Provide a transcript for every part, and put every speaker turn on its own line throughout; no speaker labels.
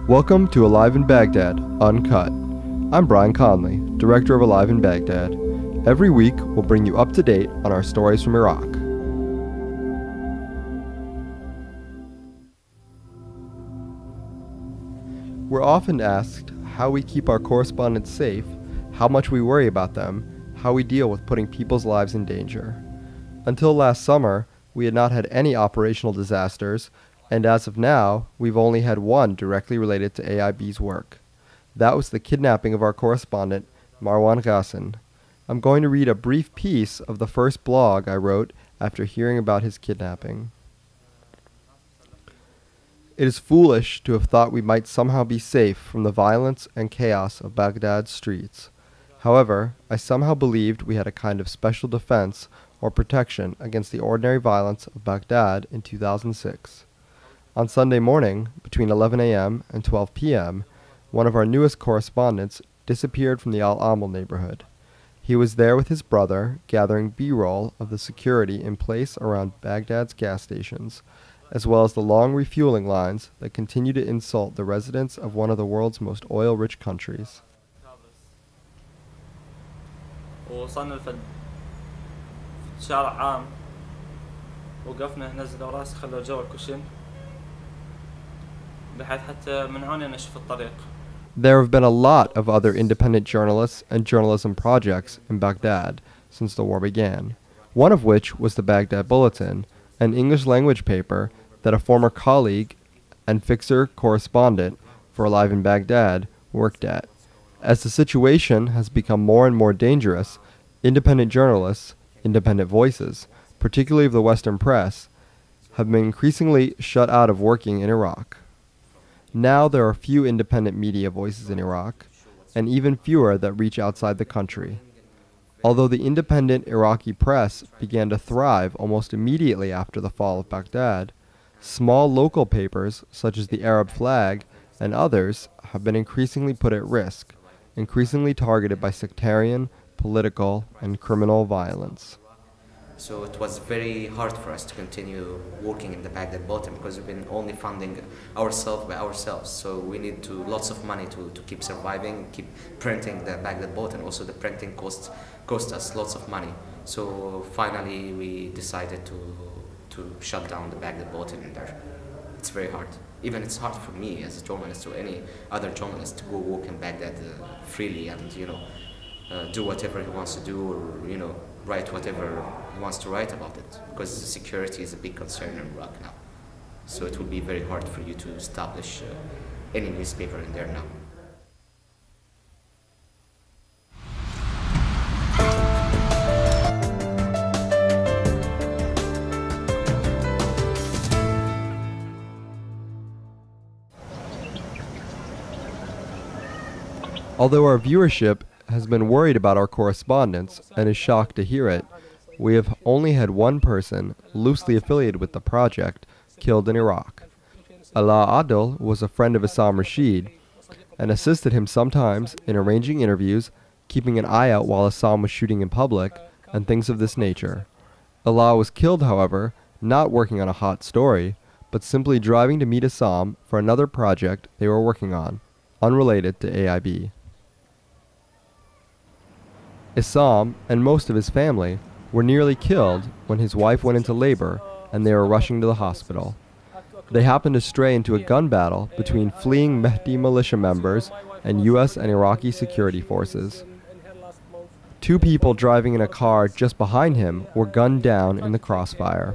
Welcome to Alive in Baghdad, Uncut. I'm Brian Conley, Director of Alive in Baghdad. Every week, we'll bring you up to date on our stories from Iraq. We're often asked how we keep our correspondents safe, how much we worry about them, how we deal with putting people's lives in danger. Until last summer, we had not had any operational disasters, and as of now, we've only had one directly related to AIB's work. That was the kidnapping of our correspondent, Marwan Ghassan. I'm going to read a brief piece of the first blog I wrote after hearing about his kidnapping. It is foolish to have thought we might somehow be safe from the violence and chaos of Baghdad's streets. However, I somehow believed we had a kind of special defense or protection against the ordinary violence of Baghdad in 2006. On Sunday morning, between 11 a.m. and 12 p.m., one of our newest correspondents disappeared from the Al-Amal neighborhood. He was there with his brother, gathering B-roll of the security in place around Baghdad's gas stations, as well as the long refueling lines that continue to insult the residents of one of the world's most oil-rich countries.
وصلنا شارع عام وقفنا نزلوا راسي خلوا جو الكوشن بحيث حتى من هون نشوف الطريق.
There have been a lot of other independent journalists and journalism projects in Baghdad since the war began, one of which was the Baghdad Bulletin, an English-language paper that a former colleague and fixer correspondent for Alive in Baghdad worked at. As the situation has become more and more dangerous, independent journalists, independent voices, particularly of the Western press, have been increasingly shut out of working in Iraq. Now there are few independent media voices in Iraq, and even fewer that reach outside the country. Although the independent Iraqi press began to thrive almost immediately after the fall of Baghdad, small local papers such as the Arab Flag and others have been increasingly put at risk, increasingly targeted by sectarian, political, and criminal violence.
So it was very hard for us to continue working in the Baghdad Bulletin because we've been only funding ourselves by ourselves. So we need lots of money to keep surviving, keep printing the Baghdad Bulletin. Also the printing cost us lots of money. So finally we decided to shut down the Baghdad Bulletin in there. It's very hard. Even it's hard for me as a journalist or any other journalist to go walk in Baghdad freely and do whatever he wants to do or write whatever he wants to write about it, because security is a big concern in Iraq now. So it will be very hard for you to establish any newspaper in there now.
Although our viewership has been worried about our correspondence and is shocked to hear it, we have only had one person, loosely affiliated with the project, killed in Iraq. Ala Adil was a friend of Issam Rashid and assisted him sometimes in arranging interviews, keeping an eye out while Issam was shooting in public, and things of this nature. Ala was killed, however, not working on a hot story, but simply driving to meet Issam for another project they were working on, unrelated to AIB. Issam and most of his family were nearly killed when his wife went into labor and they were rushing to the hospital. They happened to stray into a gun battle between fleeing Mehdi militia members and U.S. and Iraqi security forces. Two people driving in a car just behind him were gunned down in the crossfire.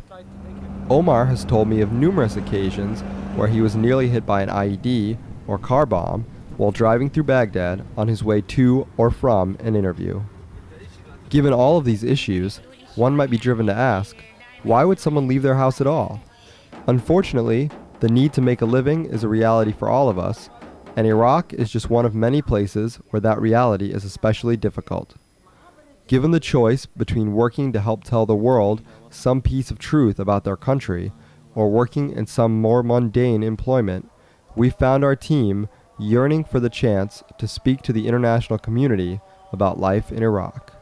Omar has told me of numerous occasions where he was nearly hit by an IED or car bomb while driving through Baghdad on his way to or from an interview. Given all of these issues, one might be driven to ask, why would someone leave their house at all? Unfortunately, the need to make a living is a reality for all of us, and Iraq is just one of many places where that reality is especially difficult. Given the choice between working to help tell the world some piece of truth about their country, or working in some more mundane employment, we found our team yearning for the chance to speak to the international community about life in Iraq.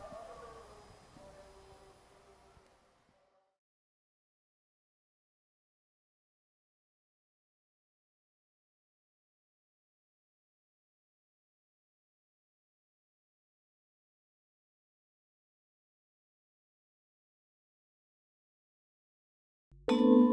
you.